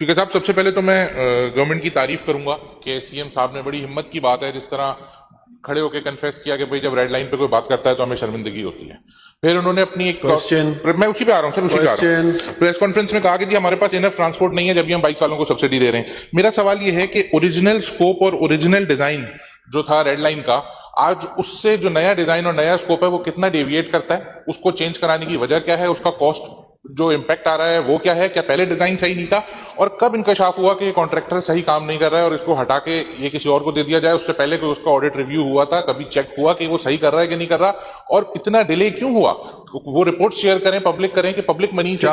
ٹھیک ہے صاحب، سب سے پہلے تو میں گورنمنٹ کی تعریف کروں گا کہ سی ایم صاحب نے بڑی ہمت کی بات ہے جس طرح کھڑے ہو کے کنفیس کیا کہ بھائی جب ریڈ لائن پہ کوئی بات کرتا ہے تو ہمیں شرمندگی ہوتی ہے. پھر انہوں نے اپنی ایک میں اسی پہ آ رہا ہوں سر، اسی پہ آ رہا ہوں. پریس کانفرنس میں کہا کہ جی ہمارے پاس انف ٹرانسپورٹ نہیں ہے جب بھی ہم بائک والوں کو سبسڈی دے رہے ہیں. میرا سوال یہ ہے کہ اوریجنل اسکوپ اور اوریجنل ڈیزائن جو تھا ریڈ لائن کا، آج اس سے جو نیا ڈیزائن اور نیا اسکوپ ہے وہ کتنا ڈیویٹ کرتا ہے؟ اس کو چینج کرانے کی وجہ کیا ہے؟ اس کا کاسٹ جو امپیکٹ آ رہا ہے وہ کیا ہے؟ کیا پہلے ڈیزائن صحیح نہیں تھا؟ اور کب انکشاف ہوا کہ یہ کانٹریکٹر صحیح کام نہیں کر رہا ہے اور اس کو ہٹا کے یہ کسی اور کو دے دیا جائے؟ اس سے پہلے کوئی اس کا آڈٹ ریویو ہوا تھا؟ کبھی چیک ہوا کہ وہ صحیح کر رہا ہے کہ نہیں کر رہا؟ اور اتنا ڈیلے کیوں ہوا؟ وہ رپورٹ شیئر کریں، پبلک کریں کہ پبلک منی سے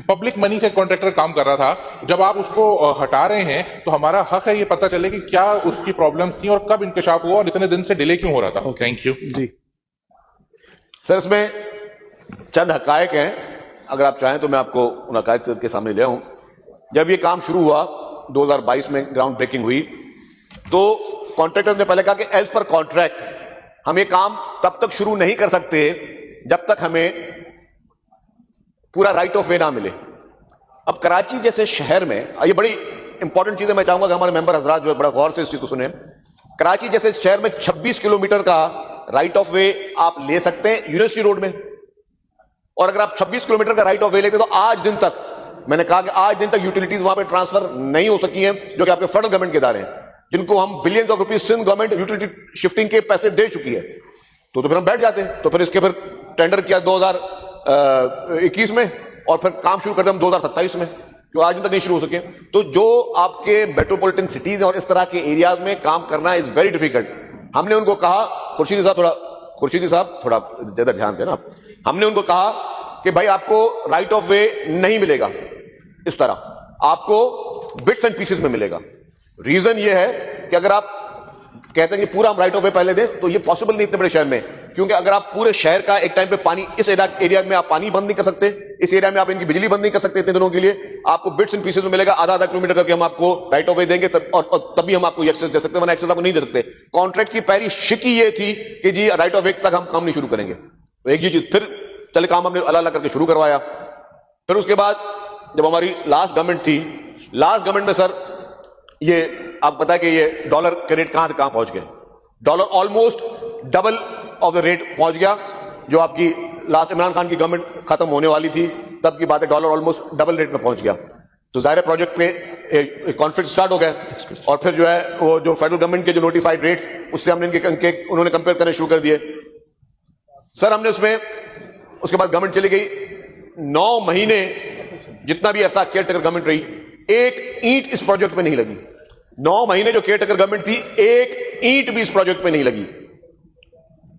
پبلک منی سے کانٹریکٹر کام کر رہا تھا. جب آپ اس کو ہٹا رہے ہیں تو ہمارا حق ہے یہ پتہ چلے کہ کیا اس کی پرابلمز تھیں اور کب انکشاف ہوا اور اتنے دن سے ڈیلے کیوں ہو رہا تھا. Thank you. جی سر، اس میں چند حقائق ہیں، اگر آپ چاہیں تو میں آپ کو ان حقائق کے سامنے لے آؤں. جب یہ کام شروع ہوا 2022 میں گراؤنڈ بریکنگ ہوئی تو کانٹریکٹر نے پہلے کہا کہ ایز پر کانٹریکٹ ہم یہ کام تب تک شروع نہیں کر سکتے جب تک ہمیں پورا رائٹ آف وے نہ ملے. اب کراچی جیسے شہر میں یہ بڑی امپورٹنٹ چیز ہے، میں چاہوں گا کہ ہمارے ممبر حضرات جو ہے بڑا غور سے اس چیز کو سنیں. کراچی جیسے شہر میں 26 کلومیٹر کا رائٹ آف وے آپ لے سکتے ہیں یونیورسٹی روڈ میں، اور اگر آپ 26 کلومیٹر کا رائٹ آف وے لیتے تو آج دن تک، میں نے کہا کہ آج دن تک یوٹیلیٹیز وہاں پہ ٹرانسفر نہیں ہو سکی ہیں جو کہ آپ کے فیڈرل گورنمنٹ کے ادارے ہیں جن کو ہم billions of rupees Sindh government utility shifting کے پیسے دے چکی ہے. تو پھر ہم بیٹھ جاتے ہیں. تو پھر اس کے پھر ٹینڈر کیا 2021 میں اور پھر کام شروع کرتے ہم 2027 میں، جو آج دن تک نہیں شروع ہو سکے. تو جو آپ کے میٹروپولیٹن سٹیز ہیں اور اس طرح کے ایریاز میں کام کرنا از ویری ڈیفیکلٹ. ہم نے ان کو کہا، خورشیدی صاحب تھوڑا زیادہ دھیان دینا. ہم نے ان کو کہا کہ بھائی آپ کو رائٹ آف وے نہیں ملے گا اس طرح، آپ کو بٹس اینڈ پیسز میں ملے گا. ریزن یہ ہے کہ اگر آپ کہتے ہیں کہ پورا ہم رائٹ آف وے پہلے دیں تو یہ پاسبل نہیں اتنے بڑے شہر میں، کیونکہ اگر آپ پورے شہر کا ایک ٹائم پہ پانی، اس ایریا میں آپ پانی بند نہیں کر سکتے، اس ایریا میں آپ ان کی بجلی بند نہیں کر سکتے اتنے دنوں کے لیے. آپ کو بٹس اینڈ پیسز میں ملے گا، آدھا کلومیٹر کر کے ہم آپ کو رائٹ آف وے دیں گے اور تبھی ہم آپ کو ایکسس دے سکتے ہیں، ورنہ ایکسس آپ کو نہیں دے سکتے. کانٹریکٹ کی پہلی شکی یہ تھی کہ جی رائٹ آف وے تک ہم کام نہیں شروع کریں گے. ایک یہ چیز، پھر چلے کام ہم نے اللہ کر کے شروع کروایا. پھر اس کے بعد جب ہماری لاسٹ گورنمنٹ تھی، لاسٹ گورنمنٹ میں سر یہ آپ بتائیں کہ یہ ڈالر کے ریٹ کہاں سے کہاں پہنچ گئے. Dollar almost double of the rate پہنچ گیا. جو آپ کی لاسٹ عمران خان کی گورنمنٹ ختم ہونے والی تھی تب کی بات ہے، ڈالر آلموسٹ ڈبل ریٹ میں پہنچ گیا. تو ظاہر پروجیکٹ پہ کانفلکٹ سٹارٹ ہو گیا، اور پھر جو ہے وہ جو فیڈرل گورنمنٹ کے جو نوٹیفائڈ ریٹس اس سے ہم نے انہوں نے کمپیئر کرنے شروع کر دیے. سر ہم نے اس میں اس کے بعد گورنمنٹ چلی گئی 9 مہینے، جتنا بھی ایسا کیئر ٹیکر گورنمنٹ رہی، ایک اینٹ اس پروجیکٹ پہ نہیں لگی. 9 مہینے جو کیئر ٹیکر گورنمنٹ تھی، ایک اینٹ بھی اس پروجیکٹ پہ نہیں لگی.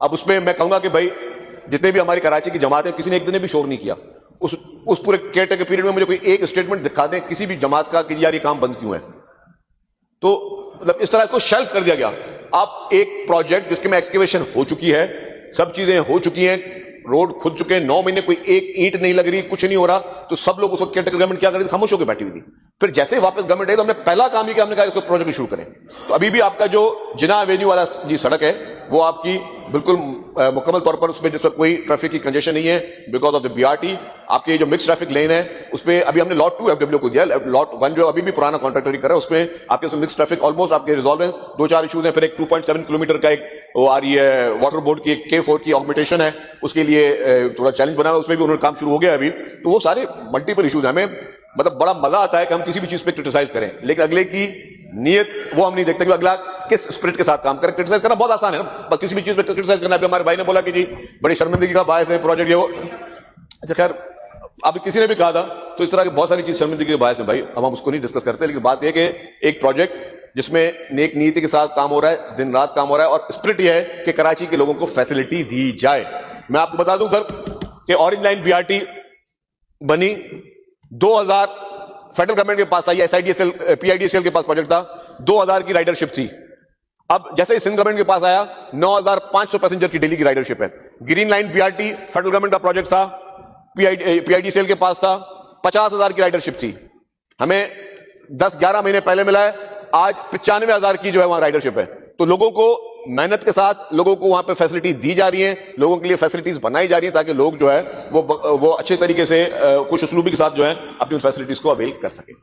اب اس پہ میں کہوں گا کہ بھائی جتنے بھی ہماری کراچی کی جماعت ہے، کسی نے ایک دن بھی شور نہیں کیا اس پورے کیئر ٹیکر پیریڈ میں. مجھے کوئی ایک اسٹیٹمنٹ دکھا دیں کسی بھی جماعت کا کہ یار یہ کام بند کیوں ہے. تو مطلب اس طرح اس کو شیلف کر دیا گیا. آپ ایک پروجیکٹ جس کے میں ایکسکیویشن ہو چکی ہے، سب چیزیں ہو چکی ہیں، روڈ کھد چکے ہیں، 9 مہینے کوئی ایک اینٹ نہیں لگ رہی، کچھ نہیں ہو رہا، تو سب لوگ اس وقت کیئر ٹیکر گورنمنٹ کیا کر رہی تھی؟ خاموش ہو کے بیٹھی ہوئی تھی. پھر جیسے ہی واپس گورنمنٹ آئی تو ہم نے پہلا کام ہی کیا، ہم نے کہا اس کو پروجیکٹ شروع کریں. تو ابھی بھی آپ کا جو جناح ایوینیو والا جی سڑک ہے وہ آپ کی بالکل مکمل طور پر اس پہ جس وقت کوئی ٹریفک کی کنجیشن نہیں ہے بیکاز آف دا BRT. آپ کی جو مکس ٹریفک لین ہے اس پہ ابھی ہم نے لاٹ 2 FW کو دیا، لاٹ 1 جو ابھی بھی پرانا کانٹریکٹر ہی کر رہا ہے، اس میں آپ کے مکس ٹریفک آلموسٹ آپ کے ریزالو ہیں. 2-4 ایشوز ہیں. پھر ایک 2.7 کلومیٹر کا ایک وہ آ رہی ہے واٹر بورڈ کی K4 کی آگمنٹیشن ہے، اس کے لیے تھوڑا چیلنج بنا ہوا، اس میں بھی انہوں نے کام شروع ہو گیا ابھی. تو وہ سارے ملٹیپل ایشوز ہیں. ہمیں مطلب بڑا مزہ آتا ہے کہ ہم کسی بھی چیز پہ کرٹیسائز کریں، لیکن اگلے کی نیت وہ ہم نہیں دیکھتے کہ اگلا کس اسپرٹ کے ساتھ کام کرے. کرٹیسائز کرنا بہت آسان ہے نا، کسی بھی چیز پہ کرٹیسائز کرنا. ابھی ہمارے بھائی نے بولا کہ جی بڑی شرمندگی کا باعث ہے پروجیکٹ یہ وہ. اچھا خیر، ابھی کسی نے بھی کہا تھا تو اس طرح کی بہت ساری چیز شرمندگی کے باعث ہے بھائی، اب ہم اس کو نہیں ڈسکس کرتے. لیکن بات یہ کہ ایک پروجیکٹ جس میں نیک نیتی کے ساتھ کام ہو رہا ہے، دن رات کام ہو رہا ہے، اور اسپرٹ یہ ہے کہ کراچی کے لوگوں کو فیسلٹی دی جائے. میں آپ کو بتا دوں سر کہ اورنج لائن BRT بنی 2000 فیڈرل گورنمنٹ کے پاس تھا، یہ SIDSL PIDCL کے پاس پروجیکٹ تھا، 2000 کی رائڈرشپ تھی. اب جیسے ہی سندھ گورنمنٹ کے پاس آیا 9500 پیسنجر کی ڈیلی کی رائڈرشپ ہے. Green line BRT federal government کا پروجیکٹ تھا، PIDCL کے پاس تھا، 50,000 کی رائڈرشپ تھی. ہمیں 10-11 مہینے پہلے ملا ہے، آج 95,000 کی جو ہے وہاں رائڈرشپ ہے. تو لوگوں کو محنت کے ساتھ لوگوں کو وہاں پہ فیسلٹیز دی جا رہی ہیں, لوگوں کے لیے فیسلٹیز بنائی جا رہی ہیں تاکہ لوگ جو ہے وہ اچھے طریقے سے خوش اسلوبی کے ساتھ جو ہے اپنی ان فیسلٹیز کو اویل کر سکیں.